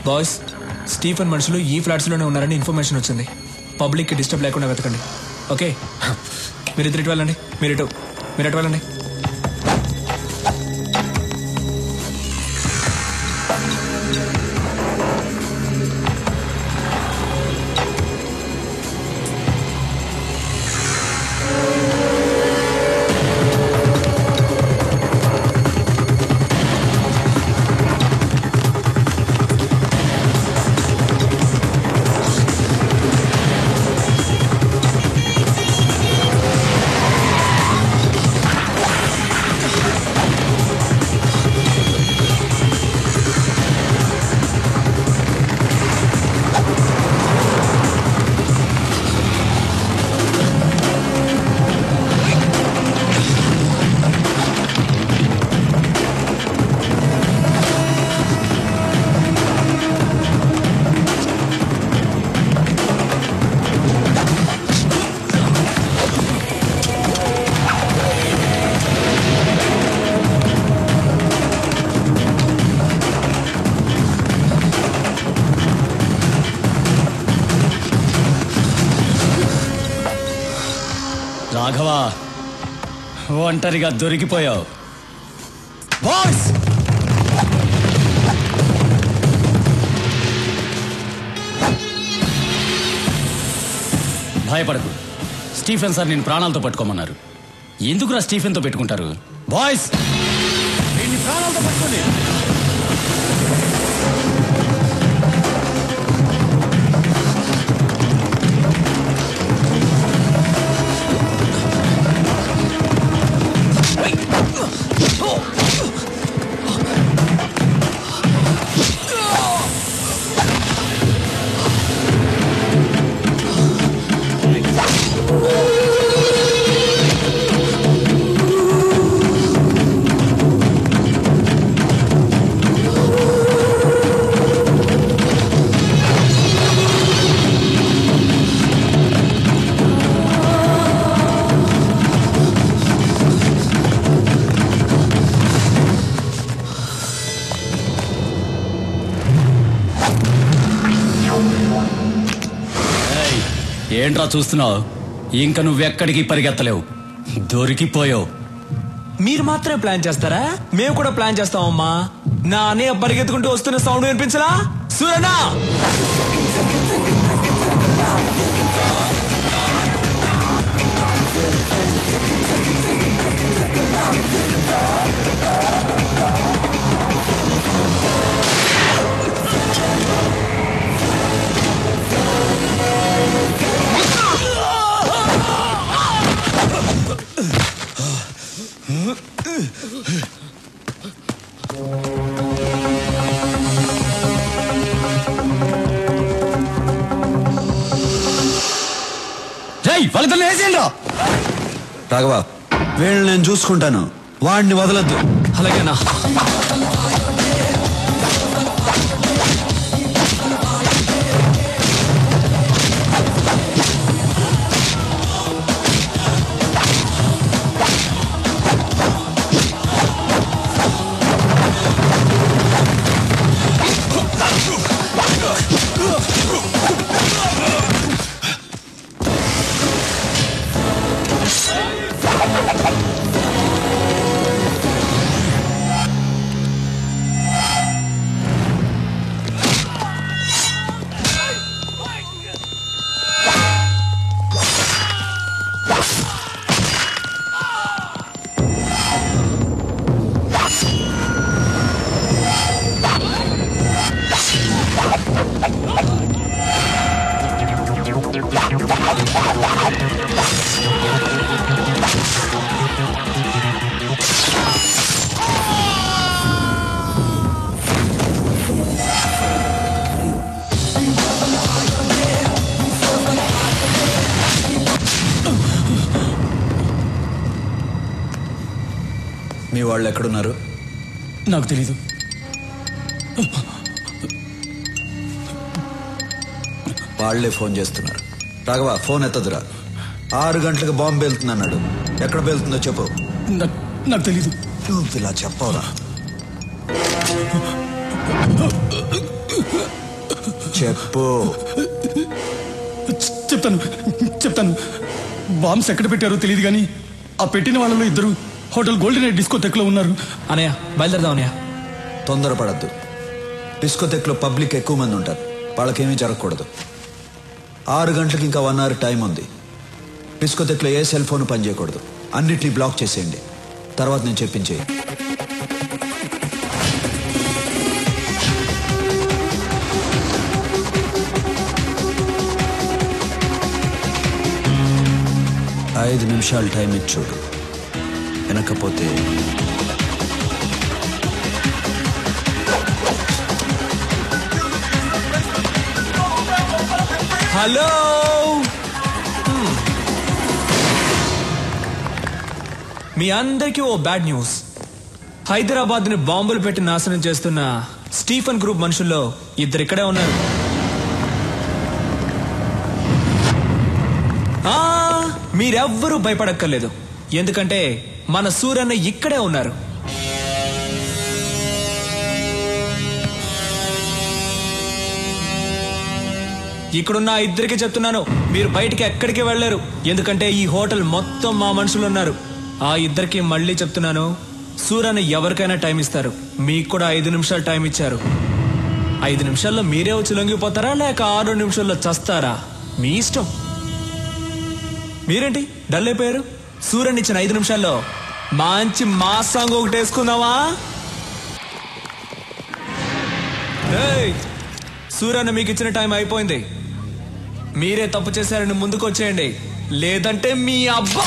Boys, Stephen మనుషులు ఈ flats లోనే ఉన్నారని ఇన్ఫర్మేషన్ వచ్చింది. పబ్లిక్ కి డిస్టర్బ్ లేకుండా వెతకండి. ఓకే, మీరు ఇటు వెళ్ళండి. మీరు ఎటు వెళ్ళండి. రాఘవా, ఒంటరిగా దొరికిపోయావు. బాయ్స్, భయపడకు. స్టీఫెన్ సార్ నేను ప్రాణాలతో పట్టుకోమన్నారు. ఎందుకురా స్టీఫెన్తో పెట్టుకుంటారు? బాయ్స్, వీడిని ప్రాణాలతో పట్టుకోండి. ఏంట్రా చూస్తున్నావు? ఇంక నువ్వెక్కడికి పరిగెత్తలేవు, దొరికిపోయావు. మీరు మాత్రమే ప్లాన్ చేస్తారా? మేము కూడా ప్లాన్ చేస్తామమ్మా. నా అన్నయ్య పరిగెత్తుకుంటూ వస్తున్న సౌండ్ వినిపించలా? సూరనా, వాళ్ళతో వేసేయండి. రాఘవా, వీళ్ళని నేను చూసుకుంటాను, వాడిని వదలొద్దు. అలాగేనా? మీ వాళ్ళు ఎక్కడున్నారు? నాకు తెలీదు. వాళ్లే ఫోన్ చేస్తున్నారు. రాఘవ, ఫోన్ ఎత్తదురా. 6 గంటలకు బాంబు పేలుతుందన్నాడు. ఎక్కడ పేలుతుందో చెప్పు. నాకు తెలీదు. నువ్వు ఇలా చెప్పవరా? చెప్పు. చెప్తాను బాంబ్స్ ఎక్కడ పెట్టారో తెలియదు కానీ ఆ పెట్టిన వాళ్ళలో ఇద్దరు హోటల్ గోల్డెన్ డిస్కోటెక్ లో ఉన్నారు. అనయ్య బయలుదేరదాం అన్నయ్య. తొందరపడద్దు. డిస్కోటెక్ లో పబ్లిక్ ఎక్కువ మంది ఉంటారు, వాళ్ళకేమీ జరగకూడదు. 6 గంటలకు ఇంకా 1 అవర్ టైం ఉంది. డిస్కోటెక్ లో ఏ సెల్ ఫోన్ పనిచేయకూడదు. అన్నిటినీ బ్లాక్ చేసేయండి. తర్వాత నేను చెప్పించేయి. ఐదు నిమిషాలు టైం ఇచ్చి చూడు, వెనకపోతే హలో. మీ అందరికీ ఓ బ్యాడ్ న్యూస్. హైదరాబాద్ ని బాంబులు పెట్టి నాశనం చేస్తున్న స్టీఫెన్ గ్రూప్ మనుషుల్లో 2 ఇక్కడే ఉన్నారు. మీరెవ్వరూ భయపడక్కర్లేదు, ఎందుకంటే మన సూరన్న ఇక్కడే ఉన్నారు. ఇక్కడున్న 2 చెప్తున్నాను, మీరు బయటికి ఎక్కడికి వెళ్ళలేరు, ఎందుకంటే ఈ హోటల్ మొత్తం మా మనుషులు ఉన్నారు. ఆ 2 మళ్ళీ చెప్తున్నాను, సూరన్న ఎవరికైనా టైం ఇస్తారు. మీకు కూడా 5 నిమిషాలు టైం ఇచ్చారు. 5 నిమిషాల్లో మీరే వచ్చి లొంగిపోతారా లేక 6 నిమిషాల్లో చస్తారా, మీ ఇష్టం. మీరేంటి డల్ అయిపోయారు? సూరన్ ఇచ్చిన 5 నిమిషాల్లో మంచి మా సాంగ్ ఒకటి వేసుకుందామా? సూరన్న మీకు ఇచ్చిన టైం అయిపోయింది. మీరే తప్పు చేశారని ముందుకు వచ్చేయండి, లేదంటే మీ అబ్బా.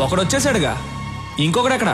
ఒకడు వచ్చేసాడుగా, ఇంకొకడు ఎక్కడ?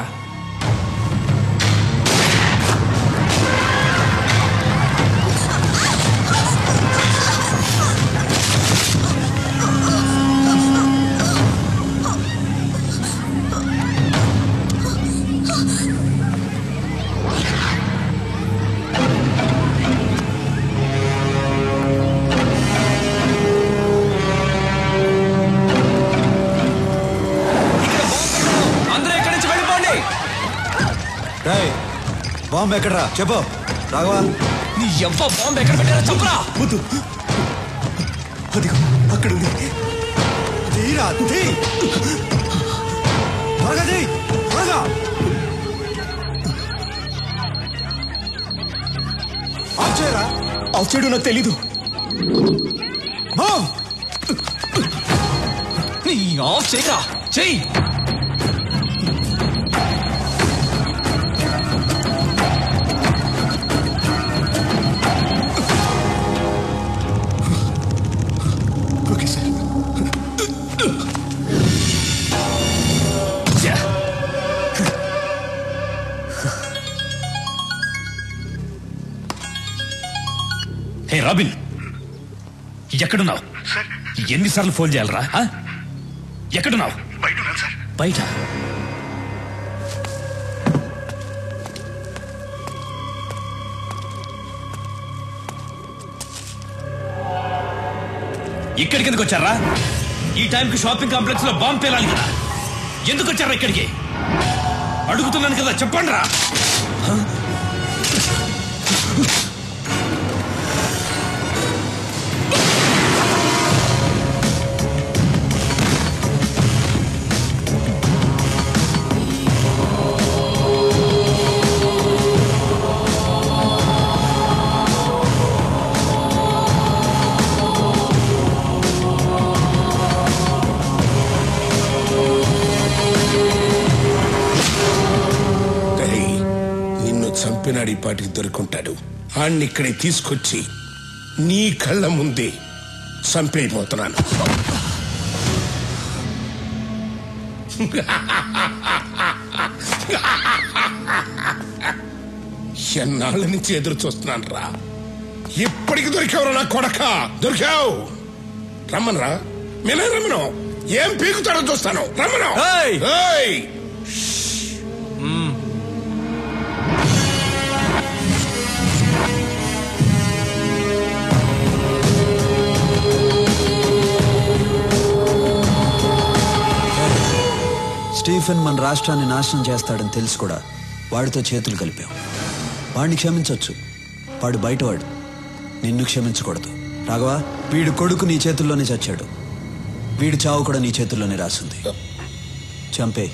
బాంబు ఎక్కడరా చెప్పు. రాఘవా, నీ ఎవ్వ బాంబు ఎక్కడ పెట్టారా చెప్పరా. వద్దు, అదిగో అక్కడ ఉంది. తీరా త్వరగా ఆఫ్ చేయరా. ఆఫ్ చేయడం నాకు తెలీదు. నీ ఆఫ్ చేయరా, చెయ్యి. హే రాబిన్, ఎక్కడున్నావు? ఎన్నిసార్లు ఫోన్ చేయాలరా? ఎక్కడున్నావు? బయట. ఇక్కడికి ఎందుకు వచ్చారా? ఈ టైంకి షాపింగ్ కాంప్లెక్స్ లో బాంబు పేలాలి కదా, ఎందుకు వచ్చారా ఇక్కడికి? అడుగుతున్నాను కదా, చెప్పండి రా. చంపినాడు, ఈ పాటికి దొరుకుంటాడు. ఆణ్ణి ఇక్కడే తీసుకొచ్చి నీ కళ్ళ ముందే చంపైపోతున్నాను. ఎన్నాళ్ళ నుంచి ఎదురు చూస్తున్నాను రా. ఎప్పటికి దొరికావు నా కొడక, దొరికావు. రమ్మనరా నేనే రమ్మను. ఏం పీకుతాడో చూస్తాను. రమ్మను. ఏయ్! ఏయ్! స్టీఫెన్ మన రాష్ట్రాన్ని నాశనం చేస్తాడని తెలిసి కూడా వాడితో చేతులు కలిపాం. వాడిని క్షమించవచ్చు, వాడు బయటవాడు. నిన్ను క్షమించకూడదు రాఘవా. వీడు కొడుకు నీ చేతుల్లోనే చచ్చాడు, వీడి చావు కూడా నీ చేతుల్లోనే రాసింది. చంపే.